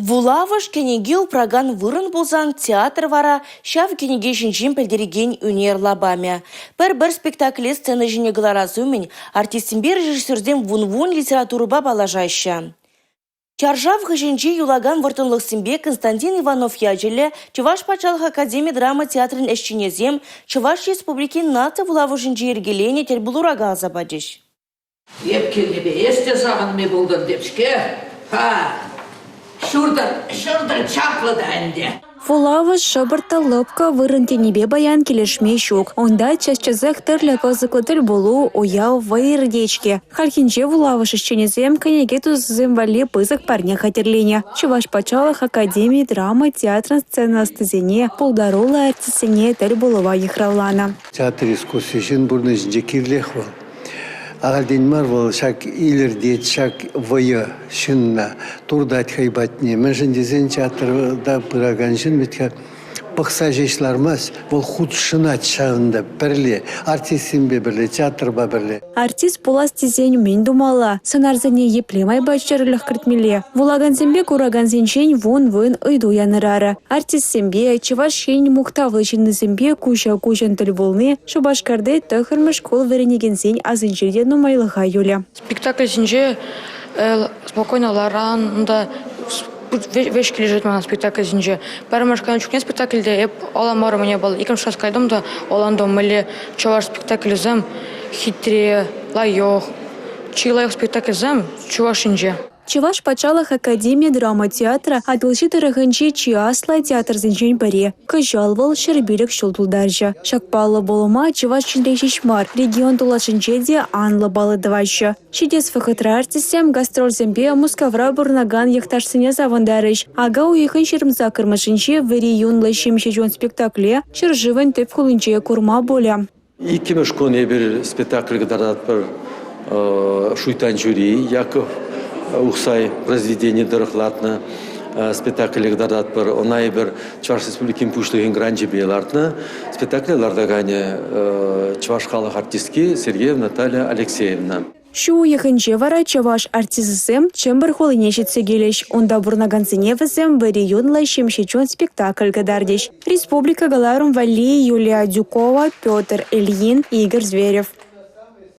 Вулавыш кенеге упраган вырын болзан театр вара шав кенеге жинжин пелдереген үнер лабаме. Бір спектакле сцена жіне гларазумен артистимбе режиссерден вун-вун литературыба балажайшы. Чаржав хыжинчи юлаган вартынлықсымбе Константин Иванов яджелі Чуваш Пачалық Академия драма театрын әшчинезем Чуваш Республикин наты вулавы жинчи ергелене тел бұлурага азабадыш. Еп келнебе, есте сағынме болдыр депшке. Шурдар чаклы да әнде. Вулавы шабырта лапка вырынтенебе баян келешме шук. Онда часчазах тірлі козықлы болу уяу вайырдечке. Халхинже вулавы шишченезем кенеге тузызым вали пызық парня хатерлене. Чуваш Пачалық Академии драма театрын сцена стызене пулдарулы артисене тіл болува ехравлана. Театр искусстве жин бурны жинже кирлехвал. Ағалден марвал шак илердет, шак войы шынна, турдат хайбатне. Мен жіндезен театрда пыраган жын бітке пықса жешлармас, ол худ шынат шағында бірле, артистімбе бірле, театрба бірле. Артист пулас тезен мен думала, сынарзане еплемай баччарылық кіртмеле. Вулаган зембе кураган зенчен вон-вон ұйду янырары. Артист зембе, чываш шен мұқтавы жинны зембе куча-кучан тіл болны, шубашкарды тұхырмыш кол веренеген зен азынчерде нумайлыға юля. Спектакль зенже спокойно ларан, вешки лежит на спектакль зинже. Первый чукне спектакльде еп оламары мне был. Икам шас кайдым да оландом мали чуваш спектакль зам хитре лайох. Чилайох спектакль зам чуваш инже. Чуваш Пачалық Академия драма театра адылши тарахынче чиасла театр зенчен баре. Кажалвал шербилік шулдулдаржа. Шакпалы болума Чуваш чиндейші шмар. Регион тулашынче де анлы балы давайшы. Шидес фахытра артисем гастроль зембе мускавра бурнаган яхташсыне завандарыш. Ага уйхын шермза кырмашынче вери юнлы шемшежон спектакле шыржывын төп кулынче курма боля. Икимеш коне бір спектакль гадарат бір шуйтан жюри, Яков Ухсай произведение дырықлатны спектакль дадат бір, онай бір Чуваш Республикин пуштығын гранжи бейлартны спектакльларда гане Чуваш халық артистки Сергеев Наталья Алексеевна. Шу ехынче вара Чуваш артизысем чембір холыне жетсе келеш. Онда бурнаганцыне візем бір юнлай шемшечон спектакль гадардеш. Республика галарум Вали Юлия Дюкова, Петр Ильин, Игорь Зверев.